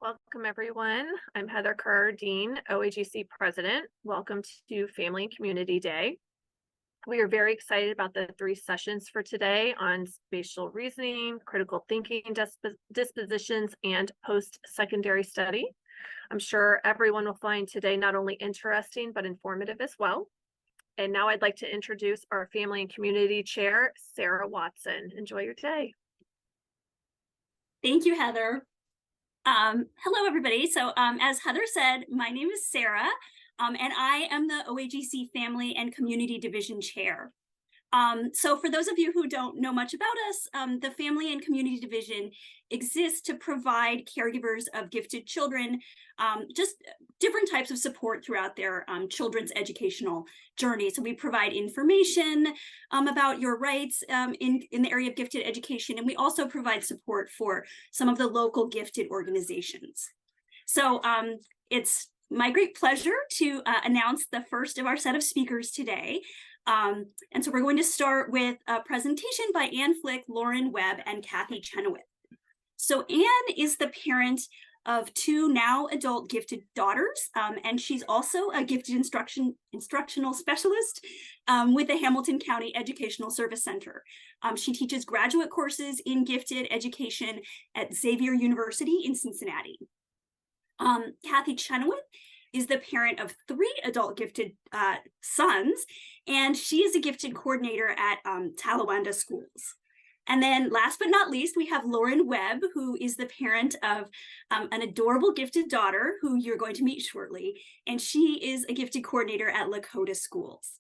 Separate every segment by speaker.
Speaker 1: Welcome, everyone. I'm Heather Kerr, Dean, OAGC President. Welcome to Family and Community Day. We are very excited about the 3 sessions for today on spatial reasoning, critical thinking dispositions, and post-secondary study. I'm sure everyone will find today not only interesting, but informative as well. And now I'd like to introduce our Family and Community Chair, Sarah Watson. Enjoy your day.
Speaker 2: Thank you, Heather. Hello, everybody. So as Heather said, my name is Sarah, and I am the OAGC Family and Community Division Chair. So for those of you who don't know much about us, the Family and Community Division exists to provide caregivers of gifted children just different types of support throughout their children's educational journey. So we provide information about your rights in the area of gifted education, and we also provide support for some of the local gifted organizations. So it's my great pleasure to announce the first of our set of speakers today. And so we're going to start with a presentation by Anne Flick, Lauren Webb, and Cathy Chenoweth. So Anne is the parent of 2 now adult gifted daughters, and she's also a gifted instructional specialist with the Hamilton County Educational Service Center. She teaches graduate courses in gifted education at Xavier University in Cincinnati. Cathy Chenoweth is the parent of 3 adult gifted sons, and she is a gifted coordinator at Talawanda Schools. And then last but not least, we have Lauren Webb, who is the parent of an adorable gifted daughter who you're going to meet shortly, and she is a gifted coordinator at Lakota Schools.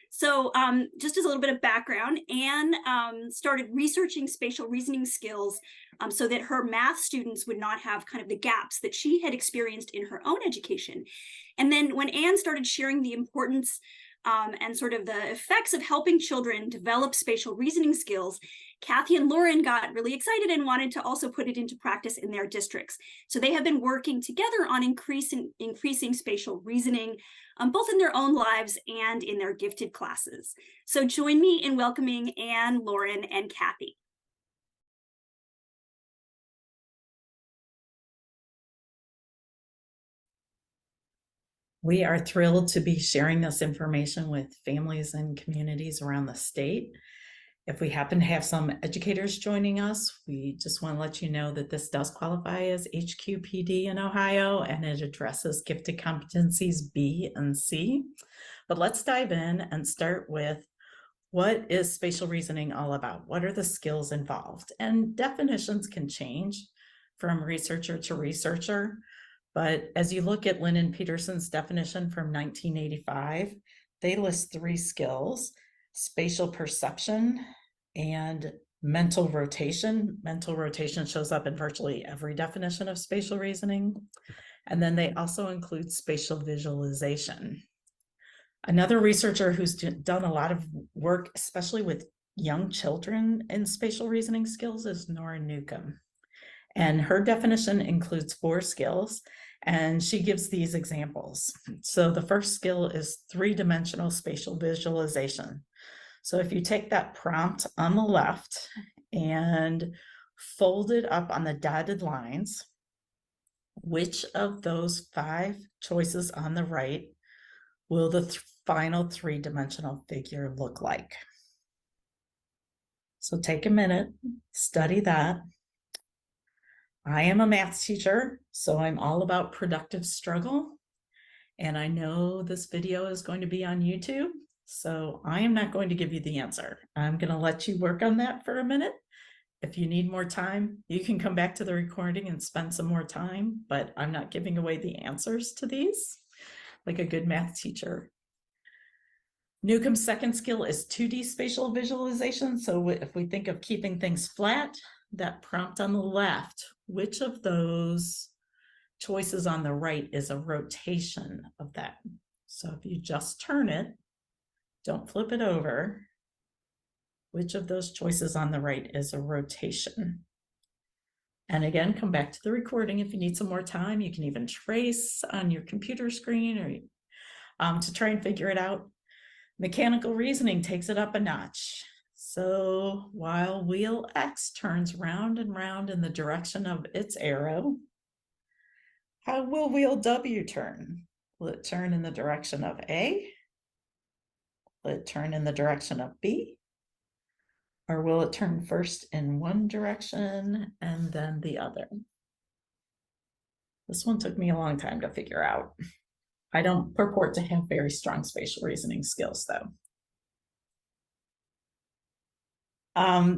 Speaker 2: So just as a little bit of background, Anne started researching spatial reasoning skills so that her math students would not have kind of the gaps that she had experienced in her own education. And then when Anne started sharing the importance and sort of the effects of helping children develop spatial reasoning skills, Cathy and Lauren got really excited and wanted to also put it into practice in their districts. So they have been working together on increasing spatial reasoning, both in their own lives and in their gifted classes. So join me in welcoming Anne, Lauren, and Cathy.
Speaker 3: We are thrilled to be sharing this information with families and communities around the state. If we happen to have some educators joining us, we just want to let you know that this does qualify as HQPD in Ohio, and it addresses gifted competencies B and C. But let's dive in and start with, what is spatial reasoning all about? What are the skills involved? And definitions can change from researcher to researcher. But as you look at Lynn and Peterson's definition from 1985, they list 3 skills: spatial perception and mental rotation. Mental rotation shows up in virtually every definition of spatial reasoning. And then they also include spatial visualization. Another researcher who's done a lot of work, especially with young children in spatial reasoning skills, is Nora Newcomb. And her definition includes 4 skills, and she gives these examples. So the first skill is 3-dimensional spatial visualization. So if you take that prompt on the left and fold it up on the dotted lines, which of those 5 choices on the right will the final 3-dimensional figure look like? So take a minute, study that. I am a math teacher, so I'm all about productive struggle. And I know this video is going to be on YouTube, so I am not going to give you the answer. I'm going to let you work on that for a minute. If you need more time, you can come back to the recording and spend some more time, but I'm not giving away the answers to these like a good math teacher. Newcomb's second skill is 2D spatial visualization. So if we think of keeping things flat, that prompt on the left, which of those choices on the right is a rotation of that? So if you just turn it, don't flip it over, which of those choices on the right is a rotation? And again, come back to the recording if you need some more time. You can even trace on your computer screen or to try and figure it out. Mechanical reasoning takes it up a notch. So while wheel X turns round and round in the direction of its arrow, How will wheel W turn? Will it turn in the direction of A? Will it turn in the direction of B? Or will it turn first in one direction and then the other? This one took me a long time to figure out. I don't purport to have very strong spatial reasoning skills, though.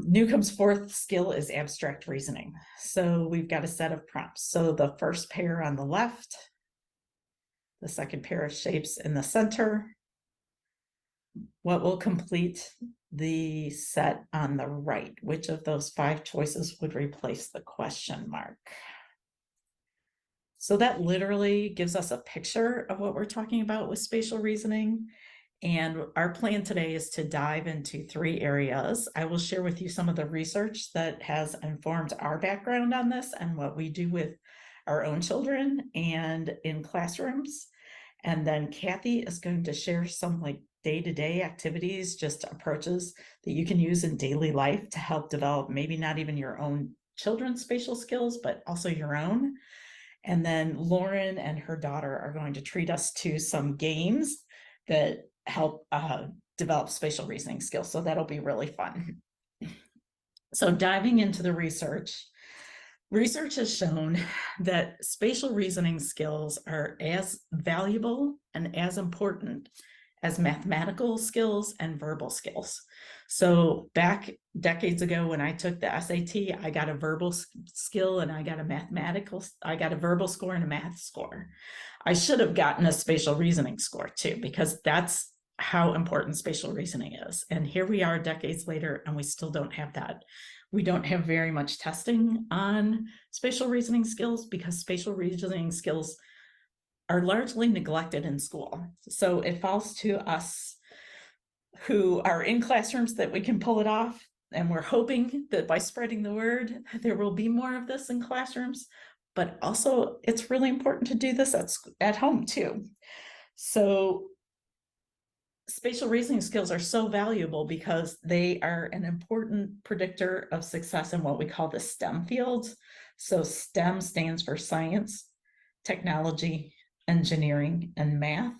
Speaker 3: Newcomb's fourth skill is abstract reasoning. So we've got a set of prompts. So the first pair on the left, the second pair of shapes in the center. What will complete the set on the right? Which of those 5 choices would replace the question mark? So that literally gives us a picture of what we're talking about with spatial reasoning. And our plan today is to dive into 3 areas. I will share with you some of the research that has informed our background on this and what we do with our own children and in classrooms. And then Cathy is going to share some like day-to-day activities, just approaches that you can use in daily life to help develop maybe not even your own children's spatial skills, but also your own. And then Lauren and her daughter are going to treat us to some games that help develop spatial reasoning skills. So that'll be really fun. So diving into the research has shown that spatial reasoning skills are as valuable and as important as mathematical skills and verbal skills. So back decades ago when I took the SAT, I got a verbal skill and I got a verbal score and a math score. I should have gotten a spatial reasoning score too, because that's how important spatial reasoning is. And here we are decades later, and we still don't have that. We don't have very much testing on spatial reasoning skills because spatial reasoning skills are largely neglected in school. So it falls to us who are in classrooms that we can pull it off. And we're hoping that by spreading the word, there will be more of this in classrooms. But also, it's really important to do this at home too. So spatial reasoning skills are so valuable because they are an important predictor of success in what we call the STEM fields. So STEM stands for science, technology, engineering, and math.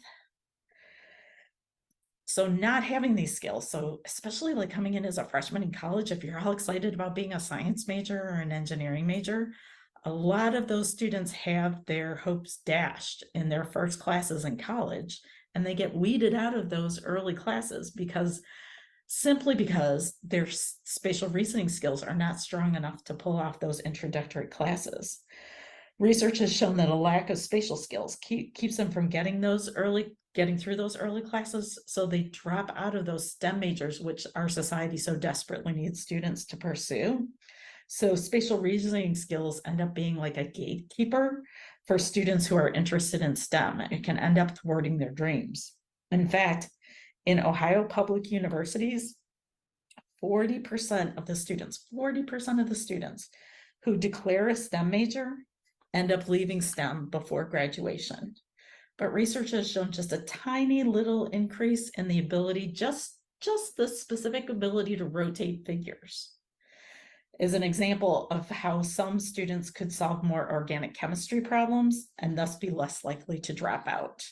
Speaker 3: So not having these skills, so especially like coming in as a freshman in college, if you're all excited about being a science major or an engineering major, a lot of those students have their hopes dashed in their first classes in college, and they get weeded out of those early classes simply because their spatial reasoning skills are not strong enough to pull off those introductory classes. Research has shown that a lack of spatial skills keeps them from getting through those early classes, so they drop out of those STEM majors, which our society so desperately needs students to pursue. So spatial reasoning skills end up being like a gatekeeper for students who are interested in STEM. It can end up thwarting their dreams. In fact, in Ohio public universities, 40% of the students who declare a STEM major end up leaving STEM before graduation. But research has shown just a tiny little increase in the ability, just the specific ability to rotate figures is an example of how some students could solve more organic chemistry problems and thus be less likely to drop out.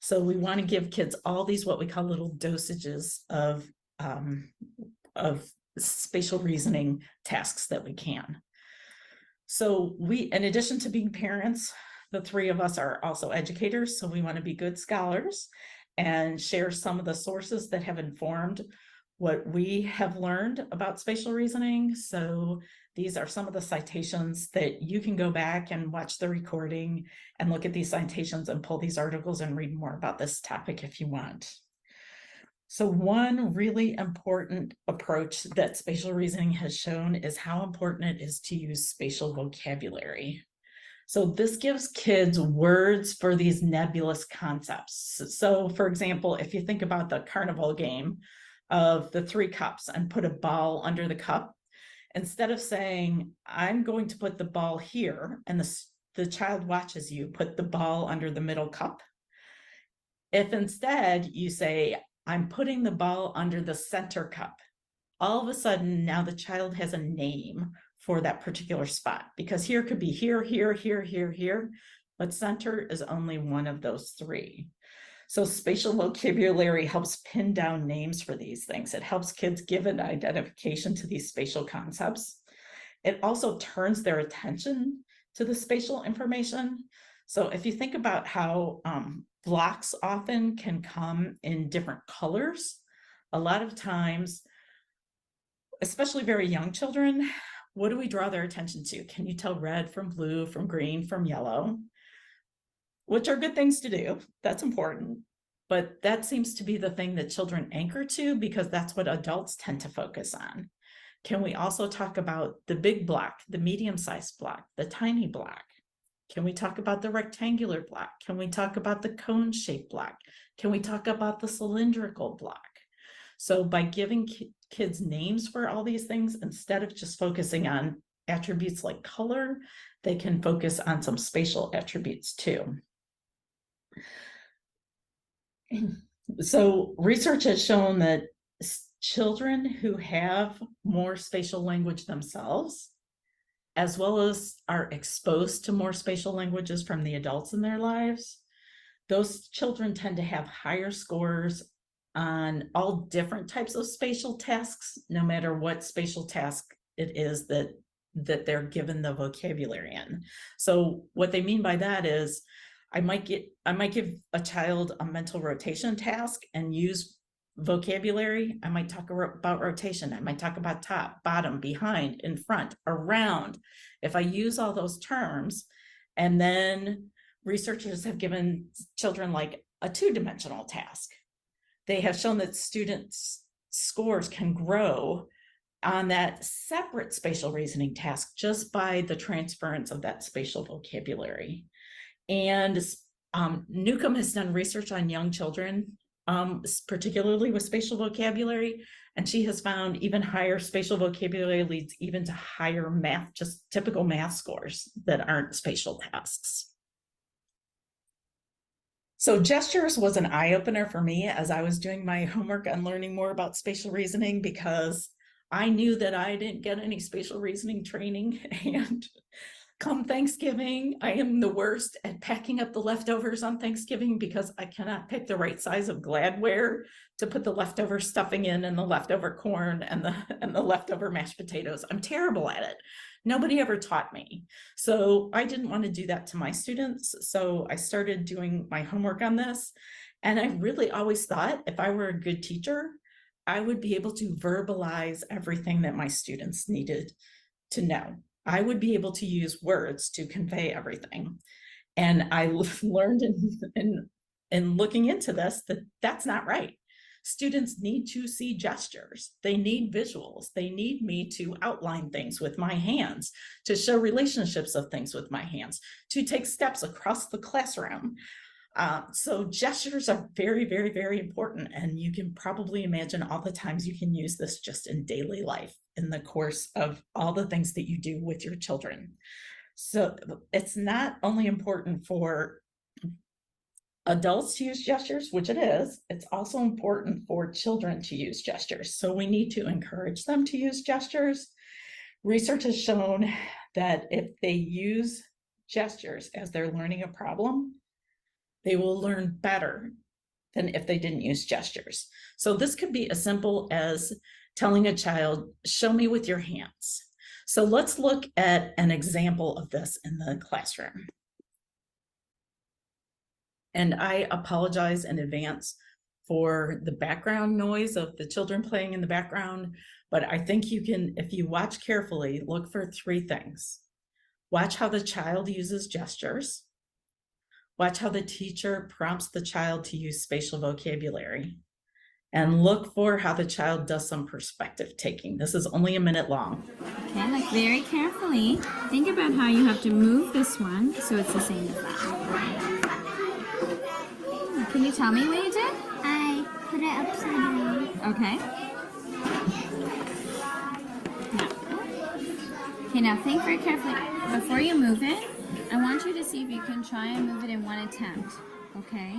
Speaker 3: So we want to give kids all these what we call little dosages of spatial reasoning tasks that we can. So in addition to being parents, the 3 of us are also educators. So we want to be good scholars and share some of the sources that have informed what we have learned about spatial reasoning. So these are some of the citations that you can go back and watch the recording and look at these citations and pull these articles and read more about this topic if you want. So one really important approach that spatial reasoning has shown is how important it is to use spatial vocabulary. So this gives kids words for these nebulous concepts. So for example, if you think about the carnival game of the 3 cups and put a ball under the cup, instead of saying, I'm going to put the ball here, and the child watches you put the ball under the middle cup. If instead you say, I'm putting the ball under the center cup, all of a sudden now the child has a name for that particular spot, because here could be here, here, here, here, here. but center is only one of those three. So spatial vocabulary helps pin down names for these things. It helps kids give an identification to these spatial concepts. It also turns their attention to the spatial information. So if you think about how blocks often can come in different colors, a lot of times, especially very young children, what do we draw their attention to? Can you tell red from blue, from green, from yellow? Which are good things to do. That's important. But that seems to be the thing that children anchor to because that's what adults tend to focus on. Can we also talk about the big block, the medium-sized block, the tiny block? Can we talk about the rectangular block? Can we talk about the cone-shaped block? Can we talk about the cylindrical block? So by giving kids names for all these things, instead of just focusing on attributes like color, they can focus on some spatial attributes too. So research has shown that children who have more spatial language themselves, as well as are exposed to more spatial languages from the adults in their lives, those children tend to have higher scores on all different types of spatial tasks, no matter what spatial task it is that they're given the vocabulary in. So what they mean by that is I might give a child a mental rotation task and use vocabulary. I might talk about rotation. I might talk about top, bottom, behind, in front, around. If I use all those terms, and then researchers have given children like a two-dimensional task, they have shown that students' scores can grow on that separate spatial reasoning task just by the transference of that spatial vocabulary. And Newcomb has done research on young children, particularly with spatial vocabulary, and she has found even higher spatial vocabulary leads even to higher math, just typical math scores that aren't spatial tasks. So gestures was an eye-opener for me as I was doing my homework on learning more about spatial reasoning, because I knew that I didn't get any spatial reasoning training, and come Thanksgiving, I am the worst at packing up the leftovers on Thanksgiving because I cannot pick the right size of Gladware to put the leftover stuffing in, and the leftover corn and the leftover mashed potatoes. I'm terrible at it. Nobody ever taught me. So I didn't want to do that to my students. So I started doing my homework on this. And I really always thought if I were a good teacher, I would be able to verbalize everything that my students needed to know. I would be able to use words to convey everything. And I learned in looking into this that that's not right. Students need to see gestures. They need visuals. They need me to outline things with my hands, to show relationships of things with my hands, to take steps across the classroom. So gestures are very, very, very important. And you can probably imagine all the times you can use this just in daily life in the course of all the things that you do with your children. So it's not only important for adults to use gestures, which it is, it's also important for children to use gestures. So we need to encourage them to use gestures. Research has shown that if they use gestures as they're learning a problem, they will learn better than if they didn't use gestures. So this could be as simple as telling a child, show me with your hands. So let's look at an example of this in the classroom. And I apologize in advance for the background noise of the children playing in the background, but I think you can, if you watch carefully, look for three things. Watch how the child uses gestures. Watch how the teacher prompts the child to use spatial vocabulary. And look for how the child does some perspective taking. This is only a minute long.
Speaker 4: Okay, look very carefully. Think about how you have to move this one so it's the same as that. Can you tell me what you did?
Speaker 5: I put it upside down.
Speaker 4: Okay. Now. Okay, now think very carefully. Before you move it, I want you to see if you can try and move it in one attempt. Okay?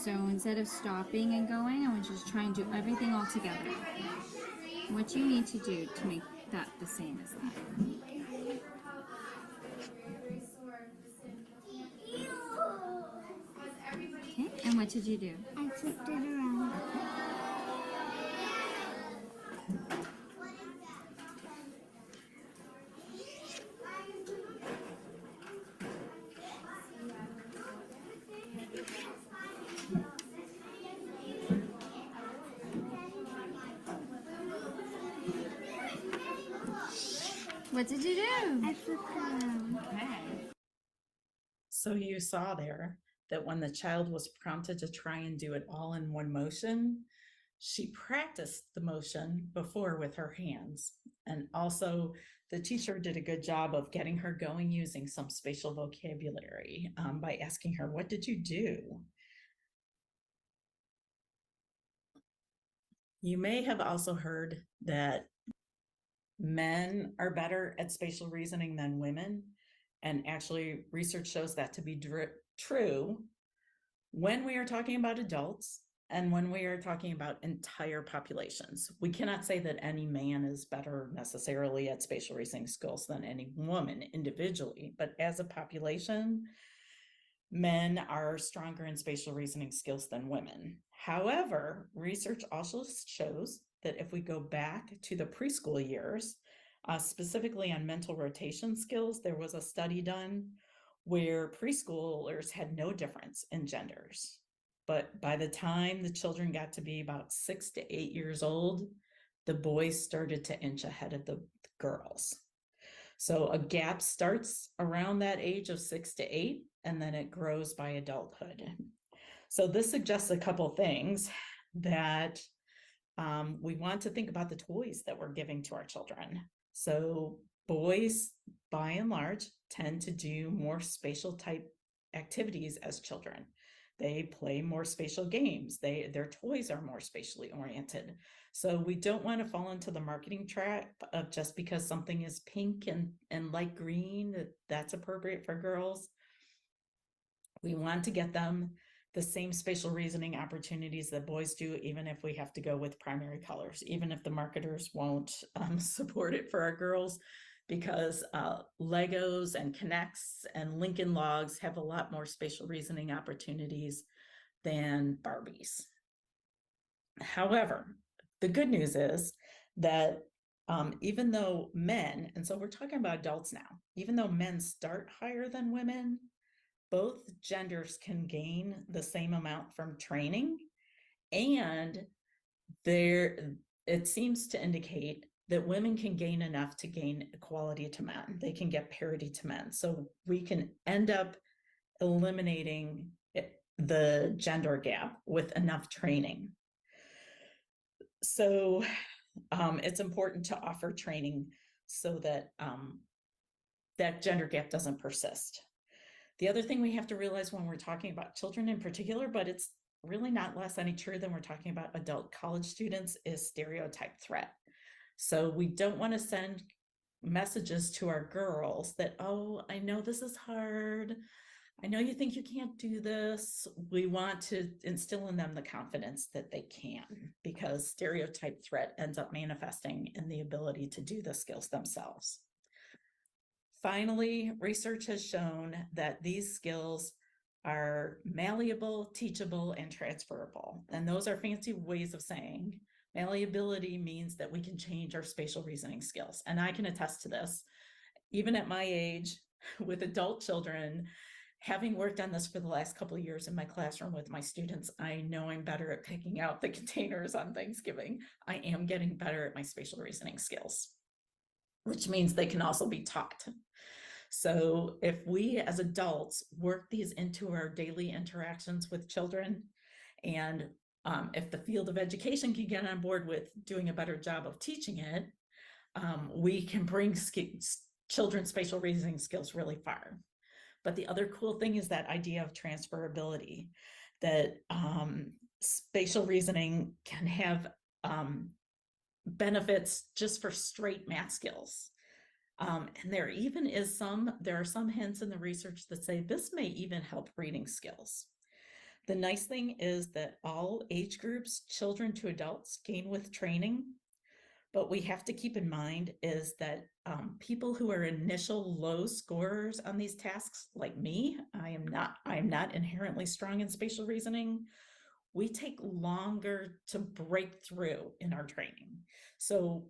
Speaker 4: So instead of stopping and going, I want you to try and do everything all together. What you need to do to make that the same as that. what did you do?
Speaker 5: I flipped it around.
Speaker 4: What did you do?
Speaker 5: I flipped it around.
Speaker 4: Okay.
Speaker 3: So you saw there that when the child was prompted to try and do it all in one motion, she practiced the motion before with her hands. And also the teacher did a good job of getting her going using some spatial vocabulary by asking her, what did you do? You may have also heard that men are better at spatial reasoning than women. And actually, research shows that to be true when we are talking about adults and when we are talking about entire populations. We cannot say that any man is better necessarily at spatial reasoning skills than any woman individually, but as a population, men are stronger in spatial reasoning skills than women. However, research also shows that if we go back to the preschool years, specifically on mental rotation skills, there was a study done where preschoolers had no difference in genders. But by the time the children got to be about 6 to 8 years old, the boys started to inch ahead of the girls. So a gap starts around that age of 6 to 8, and then it grows by adulthood. So this suggests a couple things that we want to think about the toys that we're giving to our children. So boys, by and large, tend to do more spatial type activities as children. They play more spatial games. Their toys are more spatially oriented. So we don't want to fall into the marketing trap of just because something is pink and light green, that's appropriate for girls. We want to get them the same spatial reasoning opportunities that boys do, even if we have to go with primary colors, even if the marketers won't support it for our girls, because Legos and Connects and Lincoln Logs have a lot more spatial reasoning opportunities than Barbies. However, the good news is that even though men, and so we're talking about adults now, even though men start higher than women, both genders can gain the same amount from training, and it seems to indicate that women can gain enough to gain equality to men. They can get parity to men. So we can end up eliminating the gender gap with enough training. So it's important to offer training so that that gender gap doesn't persist. The other thing we have to realize when we're talking about children in particular, but it's really not less any true than we're talking about adult college students, is stereotype threat. So we don't want to send messages to our girls that, oh, I know this is hard. I know you think you can't do this. We want to instill in them the confidence that they can, because stereotype threat ends up manifesting in the ability to do the skills themselves. Finally, research has shown that these skills are malleable, teachable, and transferable. And those are fancy ways of saying malleability means that we can change our spatial reasoning skills. And I can attest to this. Even at my age, with adult children, having worked on this for the last couple of years in my classroom with my students, I know I'm better at picking out the containers on Thanksgiving. I am getting better at my spatial reasoning skills, which means they can also be taught. So if we as adults work these into our daily interactions with children, and if the field of education can get on board with doing a better job of teaching it, we can bring children's spatial reasoning skills really far. But the other cool thing is that idea of transferability, that spatial reasoning can have benefits just for straight math skills. And there are some hints in the research that say this may even help reading skills. The nice thing is that all age groups, children to adults, gain with training, But we have to keep in mind is that people who are initial low scorers on these tasks, like me, I am not inherently strong in spatial reasoning. We take longer to break through in our training. So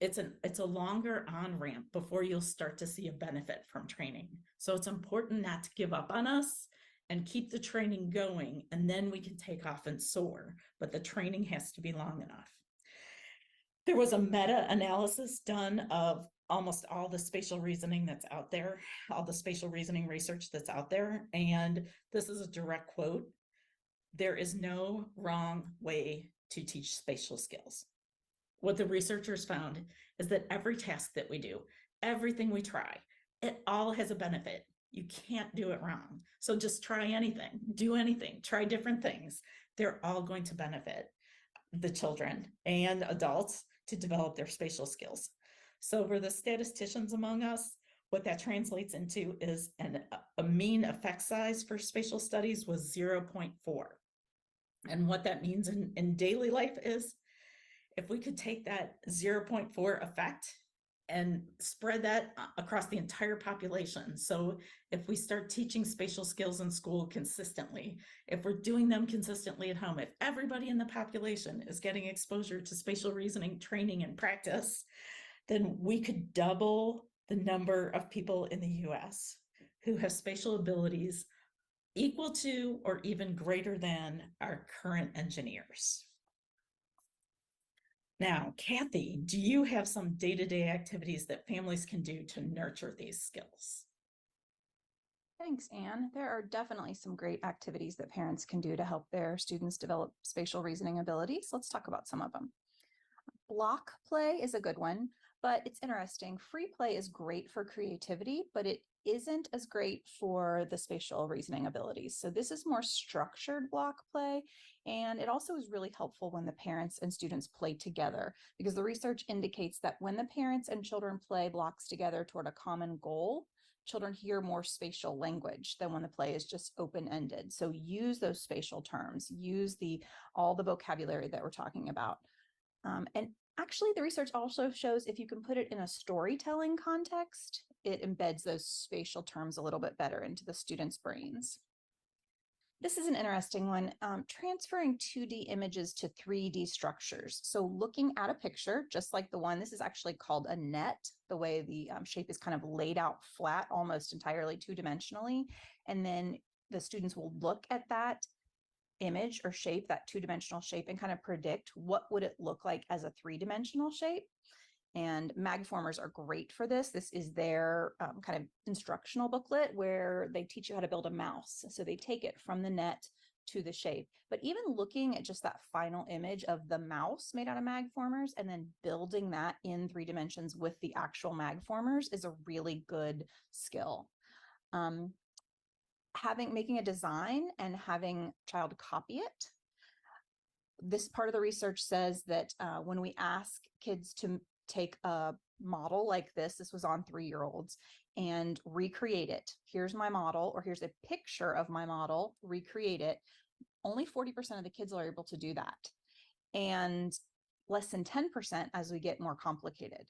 Speaker 3: it's a longer on-ramp before you'll start to see a benefit from training. So it's important not to give up on us and keep the training going, and then we can take off and soar, but the training has to be long enough. There was a meta-analysis done of almost all the spatial reasoning that's out there, all the spatial reasoning research that's out there, and this is a direct quote: "There is no wrong way to teach spatial skills." What the researchers found is that every task that we do, everything we try, it all has a benefit. You can't do it wrong. So just try anything, do anything, try different things. They're all going to benefit the children and adults to develop their spatial skills. So for the statisticians among us, what that translates into is a mean effect size for spatial studies was 0.4. And what that means in daily life is, if we could take that 0.4 effect and spread that across the entire population. So if we start teaching spatial skills in school consistently, if we're doing them consistently at home, if everybody in the population is getting exposure to spatial reasoning training and practice, then we could double the number of people in the US who have spatial abilities equal to or even greater than our current engineers. Now, Cathy, do you have some day-to-day activities that families can do to nurture these skills?
Speaker 6: Thanks, Anne. There are definitely some great activities that parents can do to help their students develop spatial reasoning abilities. Let's talk about some of them. Block play is a good one, but it's interesting. Free play is great for creativity, but it isn't as great for the spatial reasoning abilities. So this is more structured block play, and it also is really helpful when the parents and students play together, because the research indicates that when the parents and children play blocks together toward a common goal, children hear more spatial language than when the play is just open-ended. So use those spatial terms, use all the vocabulary that we're talking about. And actually, the research also shows if you can put it in a storytelling context, it embeds those spatial terms a little bit better into the students' brains. This is an interesting one, transferring 2D images to 3D structures. So looking at a picture, just like the one, this is actually called a net, the way the shape is kind of laid out flat, almost entirely two-dimensionally. And then the students will look at that image or shape, that two-dimensional shape, and kind of predict what would it look like as a three-dimensional shape. And magformers are great for this. This is their kind of instructional booklet where they teach you how to build a mouse. So they take it from the net to the shape. But even looking at just that final image of the mouse made out of magformers and then building that in 3 dimensions with the actual magformers is a really good skill. Making a design and having a child copy it. This part of the research says that when we ask kids to take a model like this was on 3-year-olds, and recreate it. Here's my model, or here's a picture of my model, recreate it. Only 40% of the kids are able to do that. And less than 10% as we get more complicated.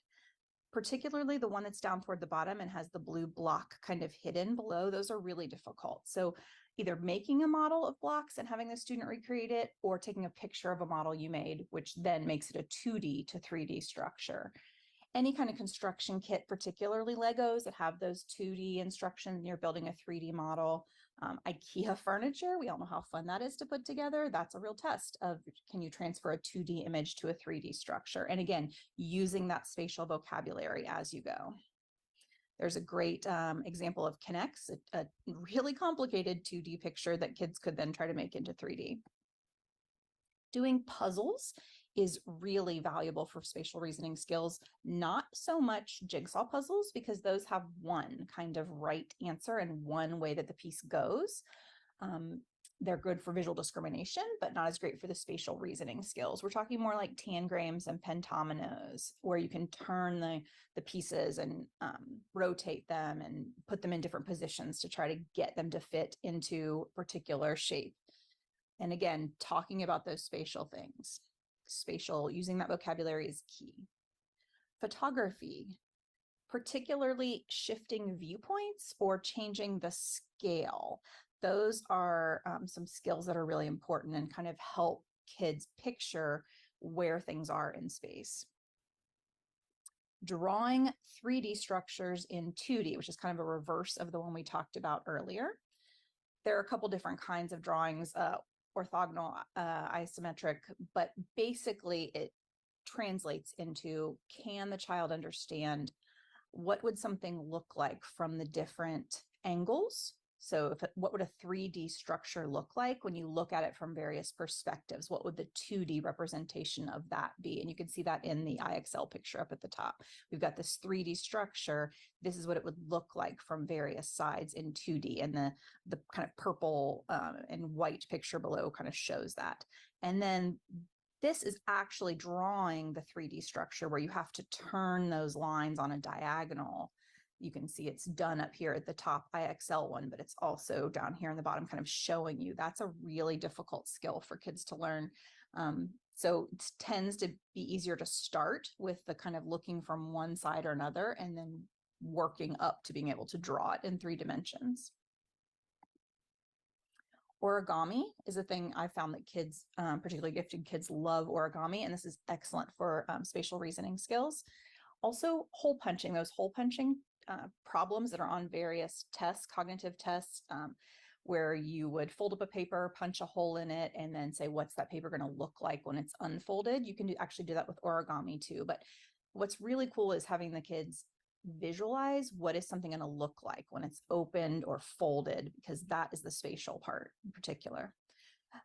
Speaker 6: Particularly the one that's down toward the bottom and has the blue block kind of hidden below, those are really difficult. So either making a model of blocks and having the student recreate it, or taking a picture of a model you made, which then makes it a 2D to 3D structure. Any kind of construction kit, particularly Legos that have those 2D instructions and you're building a 3D model. IKEA furniture, we all know how fun that is to put together. That's a real test of, can you transfer a 2D image to a 3D structure? And again, using that spatial vocabulary as you go. There's a great example of Connects, a really complicated 2D picture that kids could then try to make into 3D. Doing puzzles is really valuable for spatial reasoning skills, not so much jigsaw puzzles, because those have one kind of right answer and one way that the piece goes. They're good for visual discrimination, but not as great for the spatial reasoning skills. We're talking more like tangrams and pentominoes, where you can turn the pieces and rotate them and put them in different positions to try to get them to fit into a particular shape. And again, talking about those spatial things. Using that vocabulary is key. photography, particularly shifting viewpoints or changing the scale. Those are some skills that are really important and kind of help kids picture where things are in space. Drawing 3D structures in 2D, which is kind of a reverse of the one we talked about earlier. There are a couple different kinds of drawings, orthogonal, isometric, but basically it translates into, can the child understand what would something look like from the different angles? So what would a 3D structure look like when you look at it from various perspectives? What would the 2D representation of that be? And you can see that in the IXL picture up at the top. We've got this 3D structure. This is what it would look like from various sides in 2D. And the kind of purple and white picture below kind of shows that. And then this is actually drawing the 3D structure where you have to turn those lines on a diagonal. You can see it's done up here at the top IXL one, but it's also down here in the bottom kind of showing you. That's a really difficult skill for kids to learn. So it tends to be easier to start with the kind of looking from one side or another and then working up to being able to draw it in 3 dimensions. Origami is a thing I found that kids, particularly gifted kids, love origami, and this is excellent for spatial reasoning skills. Also, hole punching, those hole punching problems that are on various tests, cognitive tests, where you would fold up a paper, punch a hole in it, and then say, what's that paper going to look like when it's unfolded? You can actually do that with origami too. But what's really cool is having the kids visualize what is something going to look like when it's opened or folded, because that is the spatial part in particular.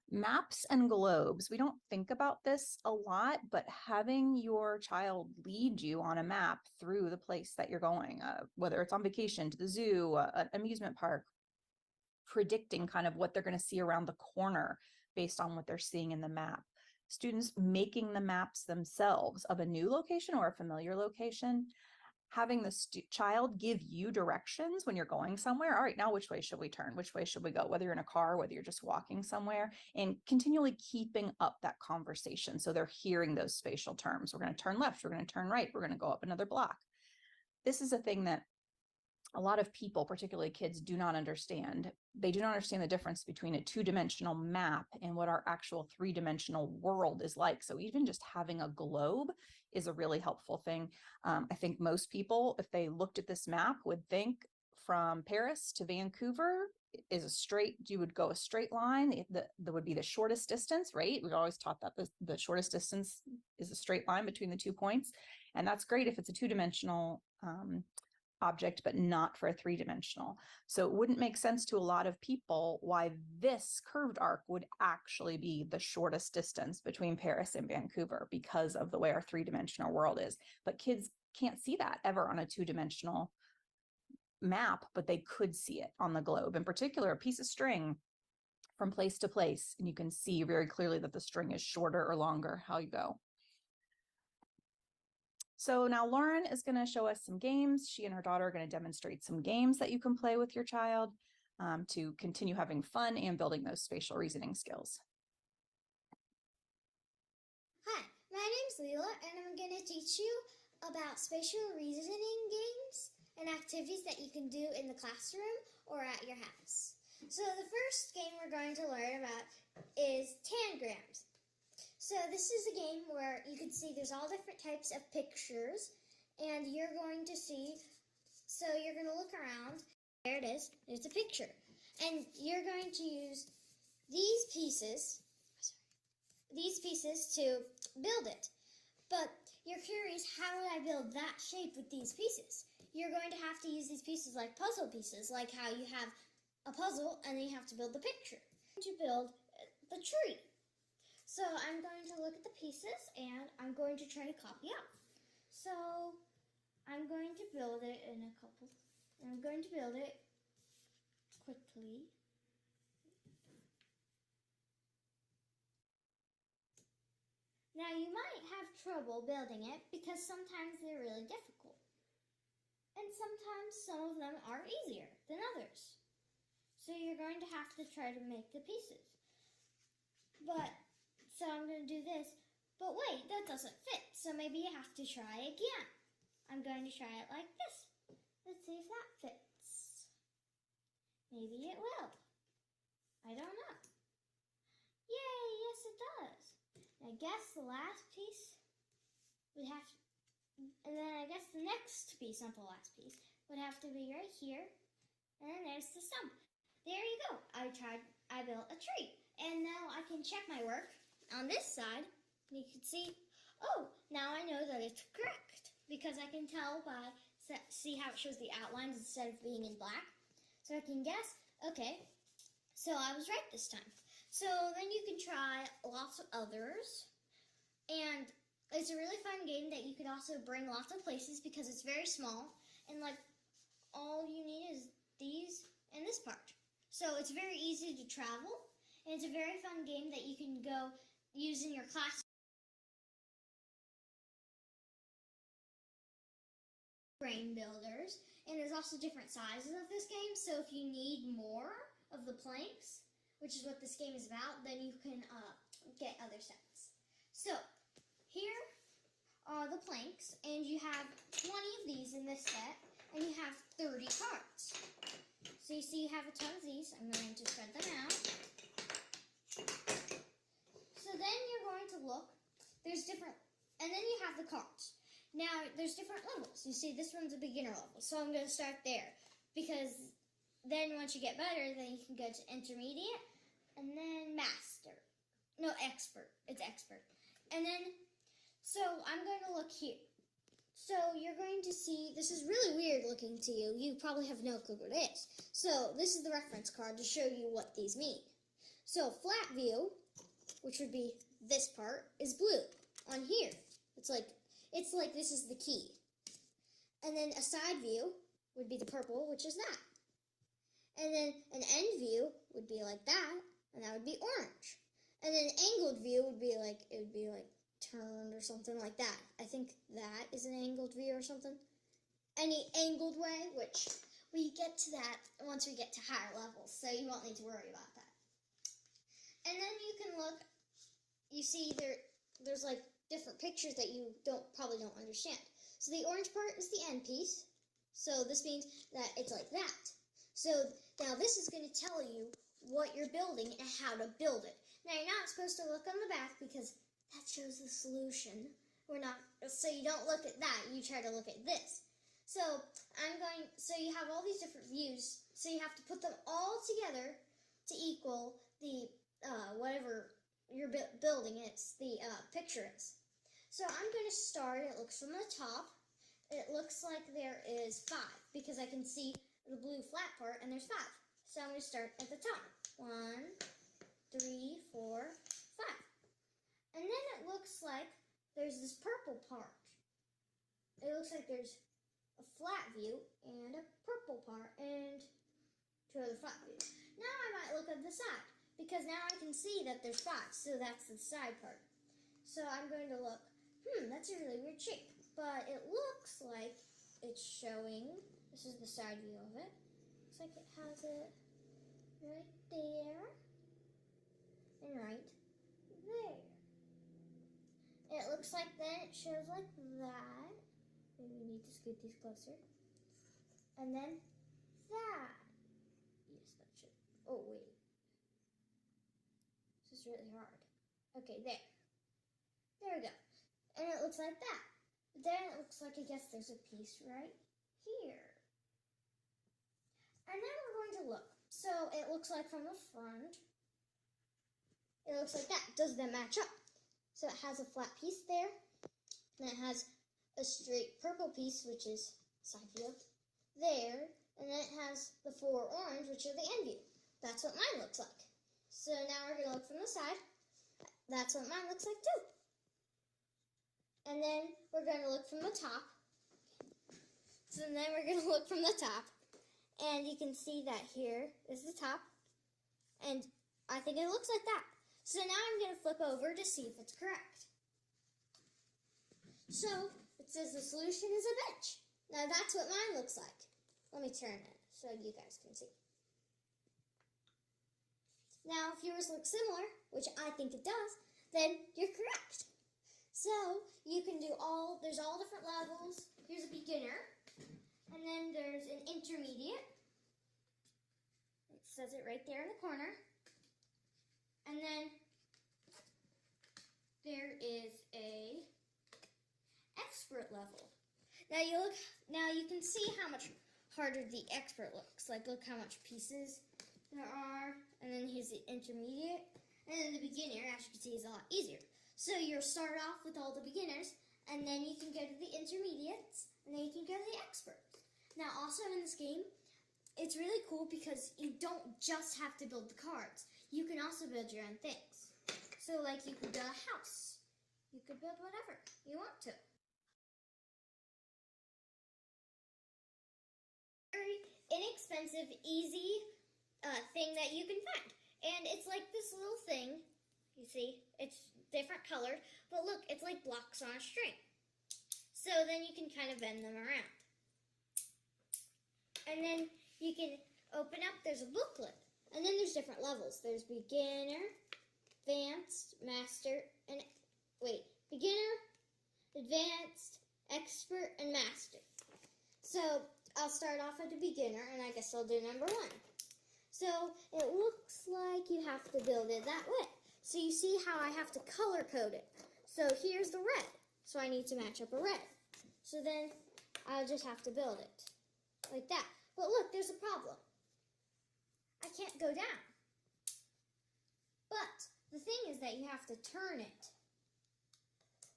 Speaker 6: Maps and globes. We don't think about this a lot, but having your child lead you on a map through the place that you're going, whether it's on vacation, to the zoo, an amusement park, predicting kind of what they're going to see around the corner based on what they're seeing in the map. Students making the maps themselves of a new location or a familiar location, having the child give you directions when you're going somewhere. All right, now which way should we turn? Which way should we go? Whether you're in a car, whether you're just walking somewhere, and continually keeping up that conversation. So they're hearing those spatial terms. We're going to turn left. We're going to turn right. We're going to go up another block. This is a thing that a lot of people, particularly kids, do not understand. They do not understand the difference between a 2-dimensional map and what our actual 3-dimensional world is like. So even just having a globe is a really helpful thing. I think most people, if they looked at this map, would think from Paris to Vancouver is a straight, you would go a straight line. That would be the shortest distance, right? We've always taught that the shortest distance is a straight line between the 2 points. And that's great if it's a 2-dimensional object, but not for a 3-dimensional. So it wouldn't make sense to a lot of people why this curved arc would actually be the shortest distance between Paris and Vancouver, because of the way our 3-dimensional world is. But kids can't see that ever on a 2-dimensional map, but they could see it on the globe. In particular, a piece of string from place to place, and you can see very clearly that the string is shorter or longer, how you go. So now Lauren is going to show us some games. She and her daughter are going to demonstrate some games that you can play with your child to continue having fun and building those spatial reasoning skills.
Speaker 5: Hi, my name's Leela, and I'm going to teach you about spatial reasoning games and activities that you can do in the classroom or at your house. So the first game we're going to learn about is tangrams. So this is a game where you can see there's all different types of pictures, and you're going to see, so you're going to look around. There it is, there's a picture. And you're going to use these pieces to build it. But you're curious, how would I build that shape with these pieces? You're going to have to use these pieces like puzzle pieces, like how you have a puzzle and then you have to build the picture. To build the tree. So I'm going to look at the pieces and I'm going to try to copy out. So I'm going to build it in a couple, I'm going to build it quickly. Now you might have trouble building it because sometimes they're really difficult. And sometimes some of them are easier than others. So you're going to have to try to make the pieces. So I'm going to do this, but wait, that doesn't fit, so maybe you have to try again. I'm going to try it like this. Let's see if that fits. Maybe it will. I don't know. Yay, yes it does. I guess the last piece would have to, and then I guess the next piece, not the last piece, would have to be right here. And then there's the stump. There you go. I built a tree. And now I can check my work on this side. You can see, oh, now I know that it's correct because I can tell by, see how it shows the outlines instead of being in black. So I can guess, okay, so I was right this time. So then you can try lots of others. And it's a really fun game that you can also bring lots of places because it's very small. And like all you need is these and this part. So it's very easy to travel. And it's a very fun game that you can go use in your class. Brain builders. And there's also different sizes of this game. So if you need more of the planks, which is what this game is about, then you can get other sets. So here are the planks, and you have 20 of these in this set, and you have 30 cards. So you see you have a ton of these. I'm going to spread them out. So then you're going to look, there's different, and then you have the cards. Now there's different levels. You see this one's a beginner level, so I'm going to start there, because then once you get better, then you can go to intermediate, and then master. No, expert. It's expert. And then, so I'm going to look here. So you're going to see, this is really weird looking to you. You probably have no clue what it is. So this is the reference card to show you what these mean. So flat view, which would be this part, is blue on here. It's like this is the key. And then a side view would be the purple, which is that. And then an end view would be like that, and that would be orange. And then an angled view would be like, it would be like turned or something like that. I think that is an angled view or something. Any angled way, which we get to that once we get to higher levels, so you won't need to worry about that. And then you can look, you see there's like different pictures that you probably don't understand. So the orange part is the end piece. So this means that it's like that. So now this is going to tell you what you're building and how to build it. Now you're not supposed to look on the back because that shows the solution. So you don't look at that, you try to look at this. So you have all these different views, so you have to put them all together to equal the, whatever you're building is, the picture is. So I'm going to start, it looks from the top. It looks like there is 5 because I can see the blue flat part and there's 5. So I'm going to start at the top. 1, 3, 4, 5. And then it looks like there's this purple part. It looks like there's a flat view and a purple part and 2 other flat views. Now I might look at the side because now I can see that there's 5. So that's the side part. So I'm going to look, that's a really weird shape. But it looks like it's showing, this is the side view of it. Looks like it has it right there and right there. It looks like then it shows like that. Maybe we need to scoot these closer. And then that. Yes, that should. Oh, wait. This is really hard. Okay, there. There we go. And it looks like that. But then it looks like, I guess there's a piece right here. And then we're going to look. So it looks like from the front, it looks like that. Does that match up? So it has a flat piece there, and it has a straight purple piece, which is side view, there, and then it has the 4 orange, which are the end view. That's what mine looks like. So now we're going to look from the side. That's what mine looks like too. And then we're going to look from the top. So then we're going to look from the top, and you can see that here is the top, and I think it looks like that. So now I'm going to flip over to see if it's correct. So it says the solution is a bench. Now that's what mine looks like. Let me turn it so you guys can see. Now if yours looks similar, which I think it does, then you're correct. So you can do there's all different levels. here's a beginner, and then there's an intermediate. It says it right there in the corner. And then there is a expert level. Now you can see how much harder the expert looks. Like, look how much pieces there are. And then here's the intermediate. And then the beginner, as you can see, is a lot easier. So you'll start off with all the beginners, and then you can go to the intermediates, and then you can go to the experts. Now, also in this game, it's really cool because you don't just have to build the cards. You can also build your own things. So, like, you could build a house. You could build whatever you want to. Very inexpensive, easy thing that you can find. And it's like this little thing. You see, it's different colored, but look, it's like blocks on a string. So then you can kind of bend them around. And then you can open up, there's a booklet. And then there's different levels. There's beginner, advanced, master, and beginner, advanced, expert, and master. So I'll start off at the beginner, and I guess I'll do number 1. So it looks like you have to build it that way. So you see how I have to color code it. So here's the red. So I need to match up a red. So then I'll just have to build it like that. But look, there's a problem. I can't go down. But the thing is that you have to turn it.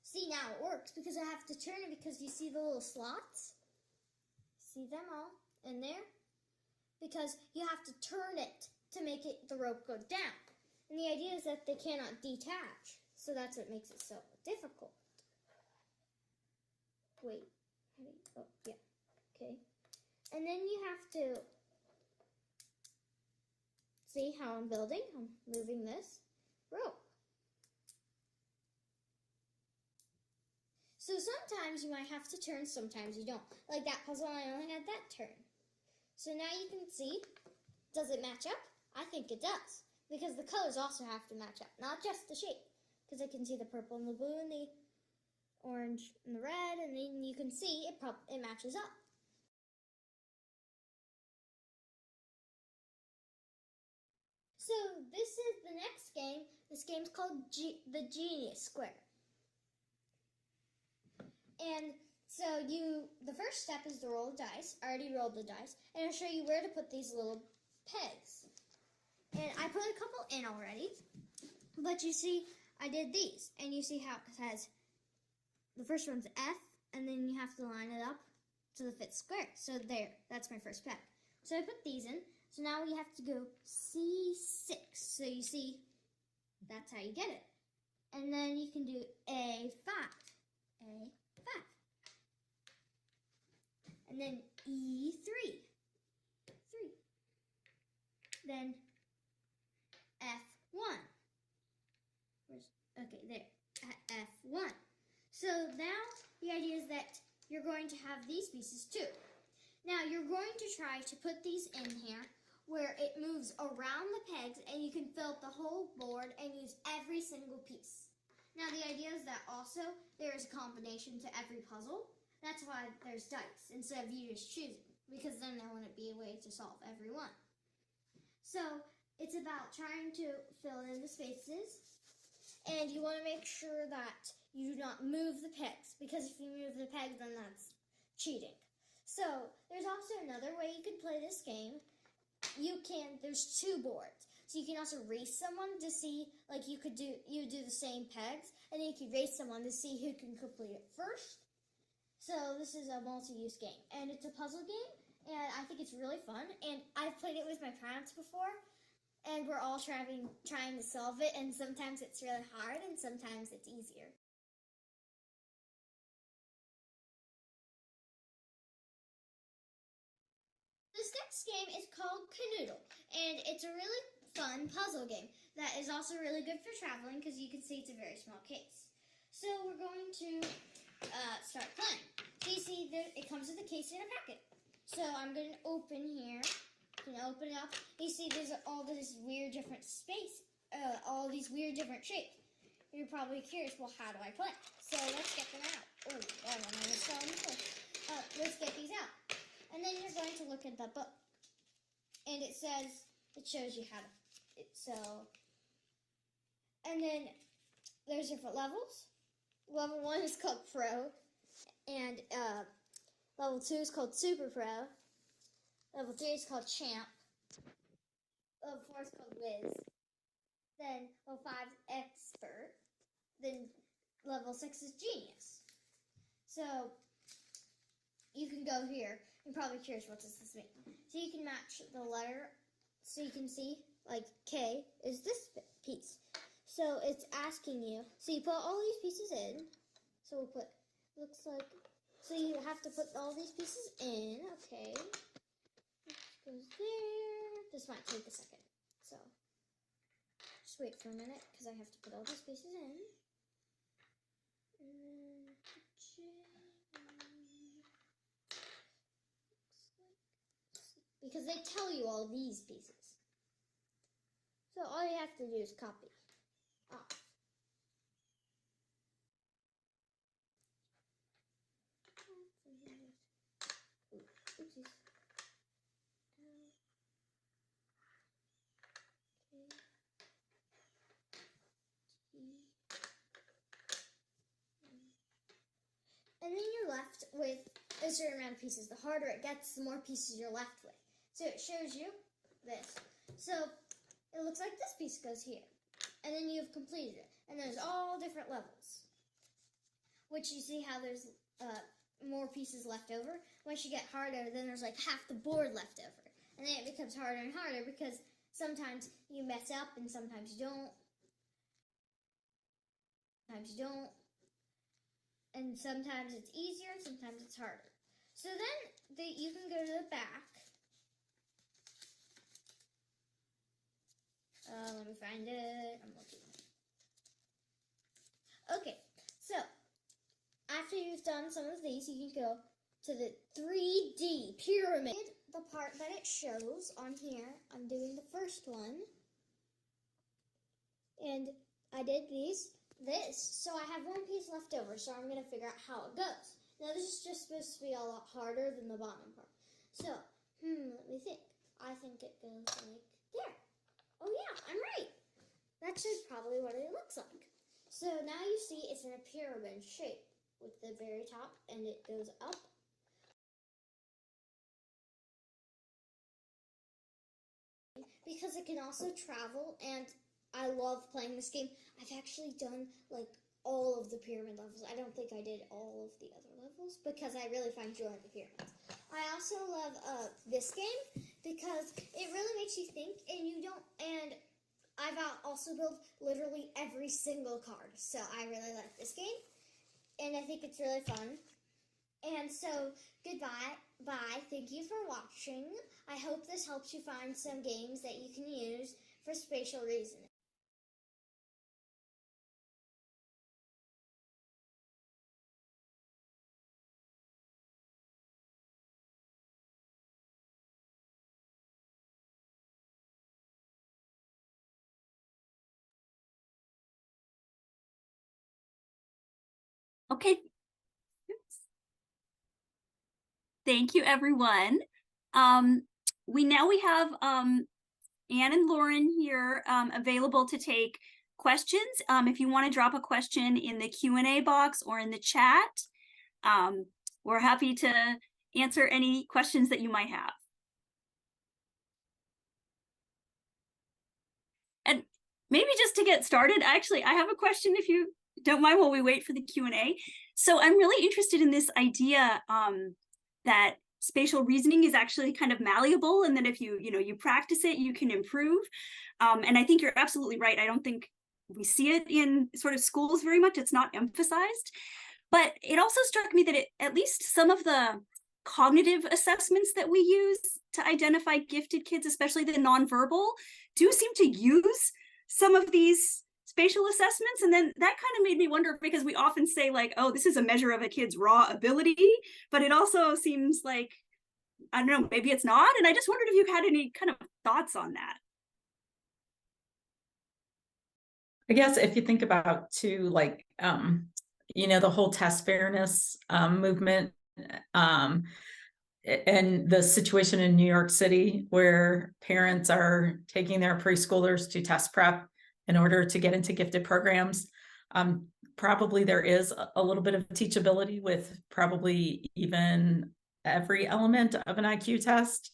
Speaker 5: See, now it works because I have to turn it because you see the little slots? See them all in there? Because you have to turn it to make the rope go down. And the idea is that they cannot detach. So that's what makes it so difficult. Wait. Oh, yeah. Okay. And then you have to see how I'm building. I'm moving this rope. So sometimes you might have to turn, sometimes you don't. Like that puzzle, I only had that turn. So now you can see, does it match up? I think it does. Because the colors also have to match up, not just the shape. Because I can see the purple and the blue and the orange and the red, and then you can see it matches up. So this is the next game. This game's called the Genius Square. And so the first step is to roll the dice. I already rolled the dice. And I'll show you where to put these little pegs. And I put a couple in already. But you see, I did these. And you see how it says, the first one's F, and then you have to line it up to the 5th square. So there, that's my first peg. So I put these in. So now we have to go C6. So you see, that's how you get it. And then you can do A5. A5. And then E3. 3. Then F1. Okay, there. F1. So now the idea is that you're going to have these pieces too. Now you're going to try to put these in here where it moves around the pegs and you can fill up the whole board and use every single piece. Now the idea is that also there is a combination to every puzzle. That's why there's dice instead of you just choosing, because then there wouldn't be a way to solve every one. So it's about trying to fill in the spaces, and you want to make sure that you do not move the pegs, because if you move the pegs, then that's cheating. So there's also another way you could play this game. There's 2 boards. So you can also race someone to see, like you do the same pegs, and then you can race someone to see who can complete it first. So this is a multi-use game, and it's a puzzle game, and I think it's really fun. And I've played it with my parents before, and we're all trying to solve it, and sometimes it's really hard, and sometimes it's easier. This next game is called Canoodle, and it's a really fun puzzle game that is also really good for traveling because you can see it's a very small case. So we're going to start playing. So you see it comes with a case and a packet. So I'm going to open here. I'm going to open it up. You see there's all this weird different all these weird different shapes. You're probably curious, well, how do I play? So let's get them out. Oh, that one I was on the floor. let's get these out. And then you're going to look at the book. And it shows you how to, and then there's different levels. Level 1 is called Pro, and level 2 is called Super Pro. Level 3 is called Champ. Level 4 is called Whiz. Then level 5 is Expert. Then level 6 is Genius. So you can go here. You're probably curious, what does this mean? So you can match the letter, so you can see, like, K is this piece. So it's asking you, so you put all these pieces in. So we'll put, looks like, so you have to put all these pieces in, okay. This goes there. This might take a second, so just wait for a minute, because I have to put all these pieces in. Because they tell you all these pieces. So all you have to do is copy off. Oopsies. And then you're left with a certain amount of pieces. The harder it gets, the more pieces you're left with. So it shows you this. So it looks like this piece goes here. And then you've completed it. And there's all different levels. Which you see how there's more pieces left over. Once you get harder, then there's like half the board left over. And then it becomes harder and harder because sometimes you mess up and sometimes you don't. Sometimes you don't. And sometimes it's easier and sometimes it's harder. So then you can go to the back. Let me find it. I'm looking. Okay, so after you've done some of these, you can go to the 3D pyramid. The part that it shows on here, I'm doing the first one. And I did this. So I have one piece left over, so I'm going to figure out how it goes. Now this is just supposed to be a lot harder than the bottom part. So, let me think. I think it goes like there. Oh yeah, I'm right. That's just probably what it looks like. So now you see it's in a pyramid shape with the very top, and it goes up. Because it can also travel, and I love playing this game. I've actually done like all of the pyramid levels. I don't think I did all of the other levels because I really find joy in the pyramids. I also love this game because it really makes you think, and I've also built literally every single card. So I really like this game, and I think it's really fun. And so, goodbye, bye, thank you for watching. I hope this helps you find some games that you can use for spatial reasoning.
Speaker 2: Okay. Thank you, everyone. We have Anne and Lauren here available to take questions. If you want to drop a question in the Q&A box or in the chat, we're happy to answer any questions that you might have. And maybe just to get started, actually, I have a question if you don't mind while we wait for the Q&A. So I'm really interested in this idea that spatial reasoning is actually kind of malleable, and that if you practice it, you can improve. And I think you're absolutely right. I don't think we see it in sort of schools very much. It's not emphasized. But it also struck me that at least some of the cognitive assessments that we use to identify gifted kids, especially the nonverbal, do seem to use some of these spatial assessments. And then that kind of made me wonder, because we often say like, oh, this is a measure of a kid's raw ability, but it also seems like, I don't know, maybe it's not. And I just wondered if you had any kind of thoughts on that.
Speaker 3: I guess if you think about too, like, the whole test fairness movement and the situation in New York City where parents are taking their preschoolers to test prep in order to get into gifted programs. Probably there is a little bit of teachability with probably even every element of an IQ test.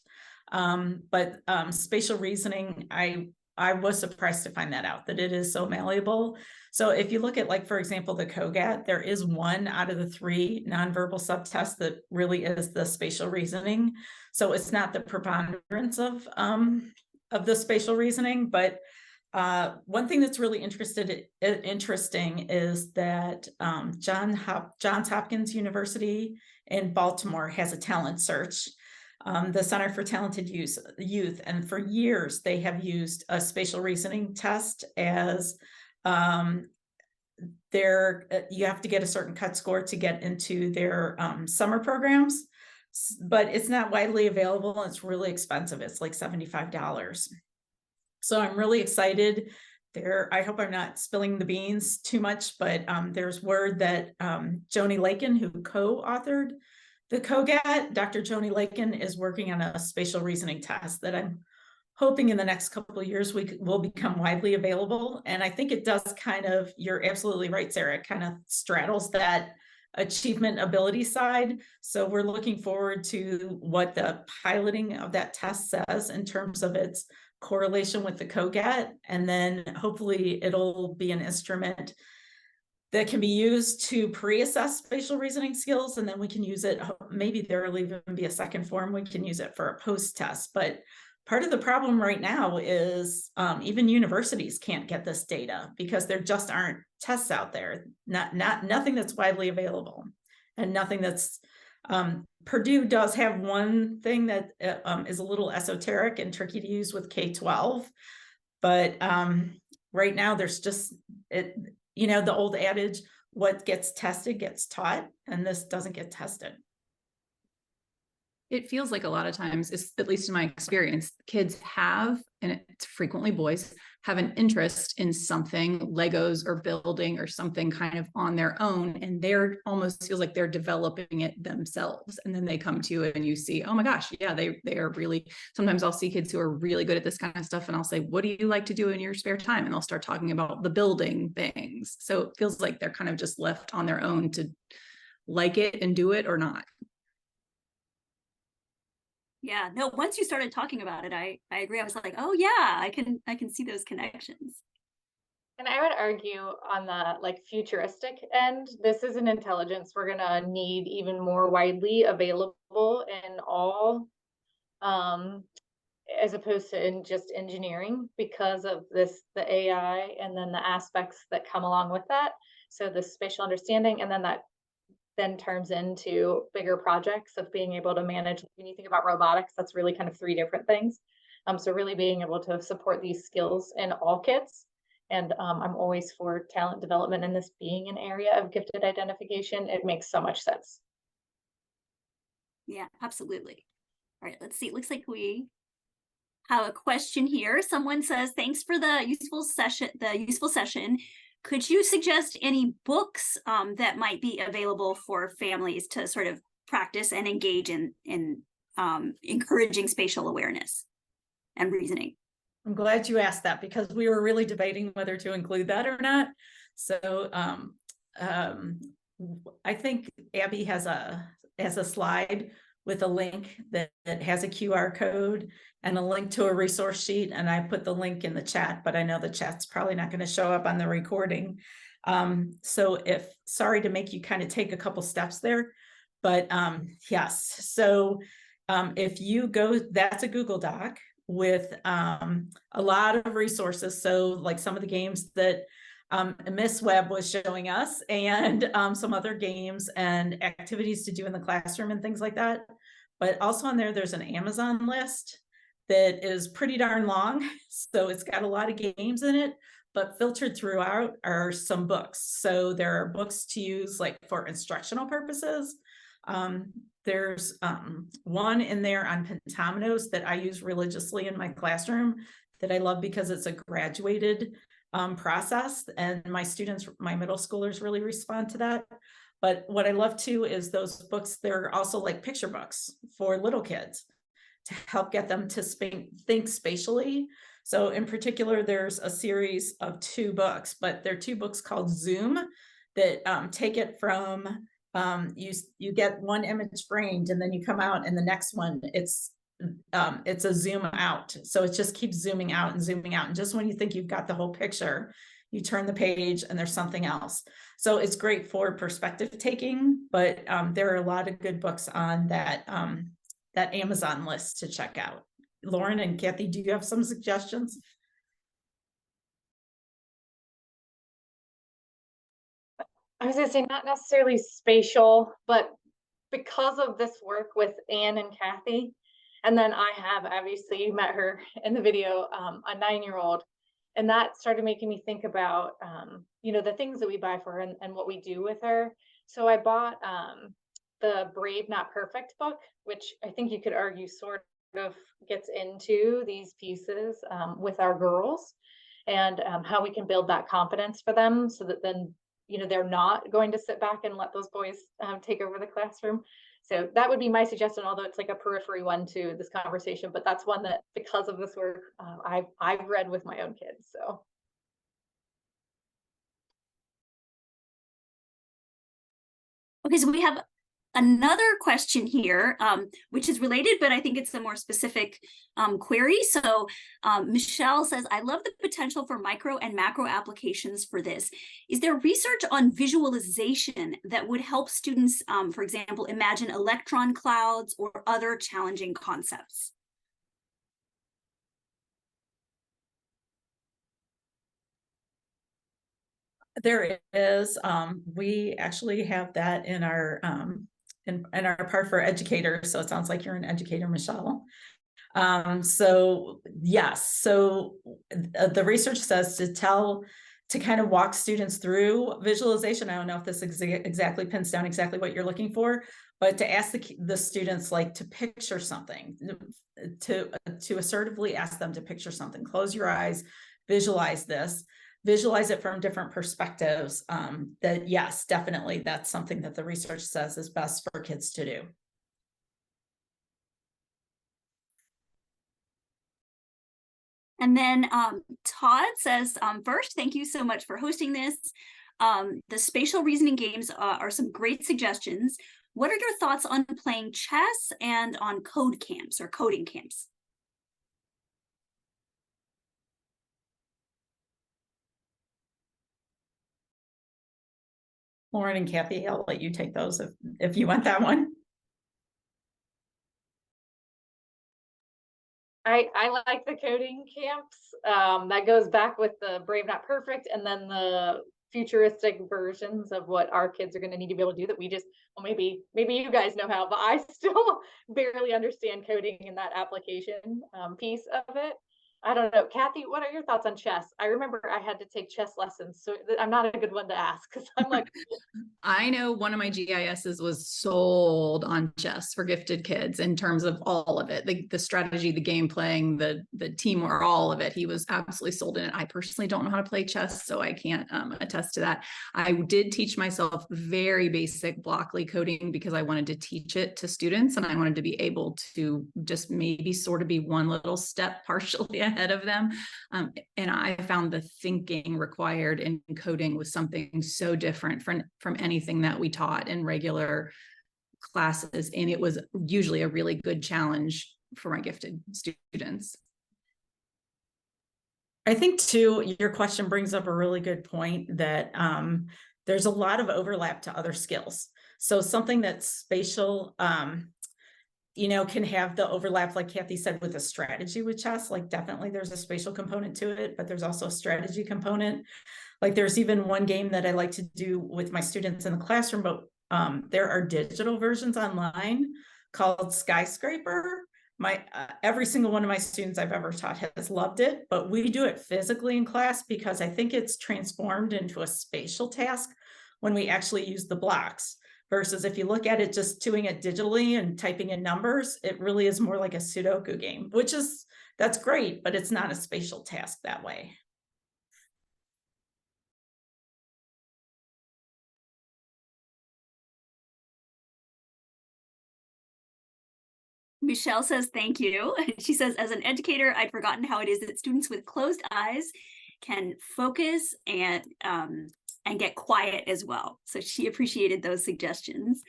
Speaker 3: But spatial reasoning, I was surprised to find that out, that it is so malleable. So if you look at, like, for example, the COGAT, there is one out of the 3 nonverbal subtests that really is the spatial reasoning. So it's not the preponderance of the spatial reasoning, but one thing that's really interesting is that Johns Hopkins University in Baltimore has a talent search, the Center for Talented Youth, and for years they have used a spatial reasoning test as you have to get a certain cut score to get into their summer programs, but it's not widely available. It's really expensive. It's like $75. So I'm really excited there. I hope I'm not spilling the beans too much, but there's word that Joni Lakin, who co-authored the COGAT, Dr. Joni Lakin, is working on a spatial reasoning test that I'm hoping in the next couple of years will become widely available. And I think it does kind of, you're absolutely right, Sarah, it kind of straddles that achievement ability side. So we're looking forward to what the piloting of that test says in terms of its correlation with the COGAT, and then hopefully it'll be an instrument that can be used to pre-assess spatial reasoning skills, and then we can use it, maybe there'll even be a second form, we can use it for a post-test. But part of the problem right now is even universities can't get this data because there just aren't tests out there, nothing that's widely available, and nothing that's Purdue does have one thing that is a little esoteric and tricky to use with K-12, but right now there's just the old adage, what gets tested gets taught, and this doesn't get tested.
Speaker 7: It feels like a lot of times, at least in my experience, kids have, and it's frequently boys, have an interest in something, Legos or building or something kind of on their own, and they're almost feels like they're developing it themselves. And then they come to you and you see, oh my gosh, yeah, they are really, sometimes I'll see kids who are really good at this kind of stuff, and I'll say, what do you like to do in your spare time? And they'll start talking about the building things. So it feels like they're kind of just left on their own to like it and do it or not.
Speaker 2: Yeah, no, once you started talking about it, I agree. I was like, oh yeah, I can see those connections.
Speaker 8: And I would argue on the futuristic end, this is an intelligence we're gonna need even more widely available in all, as opposed to in just engineering, because of the AI and then the aspects that come along with that. So the spatial understanding, and then that then turns into bigger projects of being able to manage. When you think about robotics, that's really kind of 3 different things. So really being able to support these skills in all kids. And I'm always for talent development, and this being an area of gifted identification, it makes so much sense.
Speaker 2: Yeah, absolutely. All right, let's see. It looks like we have a question here. Someone says, thanks for the useful session. Could you suggest any books that might be available for families to sort of practice and engage in encouraging spatial awareness and reasoning?
Speaker 3: I'm glad you asked that, because we were really debating whether to include that or not. So I think Abby has a slide with a link that has a QR code and a link to a resource sheet. And I put the link in the chat, but I know the chat's probably not going to show up on the recording. So sorry to make you kind of take a couple steps there, but yes. So if you go, that's a Google Doc with a lot of resources. So like some of the games that Miss Webb was showing us, and some other games and activities to do in the classroom and things like that. But also on there's an Amazon list that is pretty darn long. So it's got a lot of games in it, but filtered throughout are some books. So there are books to use like for instructional purposes. There's one in there on pentominoes that I use religiously in my classroom that I love because it's a graduated process, and my students, my middle schoolers, really respond to that. But what I love too is those books, they're also like picture books for little kids to help get them to think spatially. So in particular, there's a series of 2 books, but they're 2 books called Zoom that take it from you get one image framed and then you come out and the next one it's a zoom out. So it just keeps zooming out and zooming out. And just when you think you've got the whole picture, you turn the page and there's something else. So it's great for perspective taking, but there are a lot of good books on that that Amazon list to check out. Lauren and Cathy, do you have some suggestions?
Speaker 8: I was gonna say not necessarily spatial, but because of this work with Anne and Cathy, and then I have, obviously you met her in the video, a 9-year-old, and that started making me think about, you know, the things that we buy for her and what we do with her. So I bought the Brave Not Perfect book, which I think you could argue sort of gets into these pieces with our girls and how we can build that confidence for them so that then, you know, they're not going to sit back and let those boys take over the classroom. So that would be my suggestion, although it's like a periphery one to this conversation, but that's one that because of this work, I've read with my own kids, so.
Speaker 2: Okay, so we have another question here, which is related, but I think it's a more specific query. So Michelle says, I love the potential for micro and macro applications for this. Is there research on visualization that would help students, for example, imagine electron clouds or other challenging concepts?
Speaker 3: There is. We actually have that in our in our part for educators. So it sounds like you're an educator, Michelle. So yes, so the research says to kind of walk students through visualization. I don't know if this exactly pins down exactly what you're looking for, but to ask the students like to picture something, to assertively ask them to picture something. Close your eyes, visualize this. Visualize it from different perspectives. That yes, definitely that's something that the research says is best for kids to do.
Speaker 2: And then Todd says, first, thank you so much for hosting this. The spatial reasoning games are some great suggestions. What are your thoughts on playing chess and on code camps or coding camps?
Speaker 3: Lauren and Cathy, I'll let you take those if you want that one.
Speaker 8: I like the coding camps. That goes back with the Brave Not Perfect and then the futuristic versions of what our kids are going to need to be able to do that we just, well, maybe you guys know how, but I still barely understand coding in that application piece of it. I don't know. Cathy, what are your thoughts on chess? I remember I had to take chess lessons, so I'm not a good one to ask because I'm like,
Speaker 7: I know one of my GISs was sold on chess for gifted kids in terms of all of it, the strategy, the game playing, the teamwork, all of it. He was absolutely sold in it. I personally don't know how to play chess, so I can't attest to that. I did teach myself very basic Blockly coding because I wanted to teach it to students and I wanted to be able to just maybe sort of be one little step partially ahead of them. And I found the thinking required in coding was something so different from anything that we taught in regular classes. And it was usually a really good challenge for my gifted students.
Speaker 3: I think too, your question brings up a really good point that there's a lot of overlap to other skills. So something that's spatial, you know, can have the overlap, like Cathy said, with a strategy with chess. Like definitely there's a spatial component to it, but there's also a strategy component. Like there's even one game that I like to do with my students in the classroom, but there are digital versions online called Skyscraper. Every single one of my students I've ever taught has loved it, but we do it physically in class because I think it's transformed into a spatial task when we actually use the blocks. Versus if you look at it just doing it digitally and typing in numbers, it really is more like a Sudoku game, that's great, but it's not a spatial task that way.
Speaker 2: Michelle says thank you. She says, as an educator, I'd forgotten how it is that students with closed eyes can focus and get quiet as well. So she appreciated those suggestions.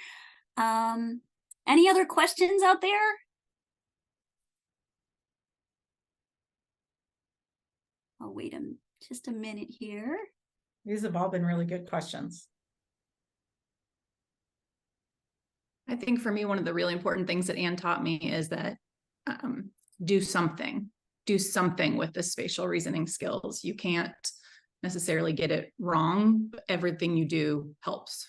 Speaker 2: Any other questions out there? I'll wait just a minute here.
Speaker 3: These have all been really good questions.
Speaker 7: I think for me, one of the really important things that Anne taught me is that do something with the spatial reasoning skills. You can't necessarily get it wrong, but everything you do helps.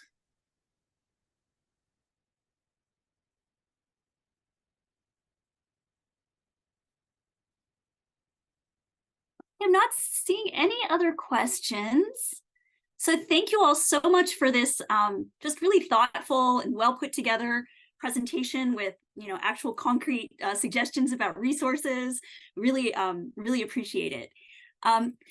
Speaker 2: I'm not seeing any other questions. So thank you all so much for this just really thoughtful and well put together presentation with actual concrete suggestions about resources. Really appreciate it.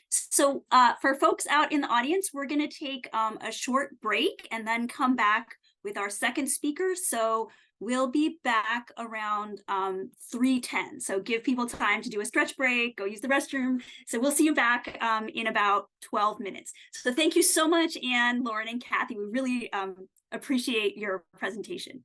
Speaker 2: So for folks out in the audience, we're going to take a short break and then come back with our second speaker. So we'll be back around 3:10. So give people time to do a stretch break, go use the restroom. So we'll see you back in about 12 minutes. So thank you so much, Anne, Lauren, and Cathy. We really appreciate your presentation.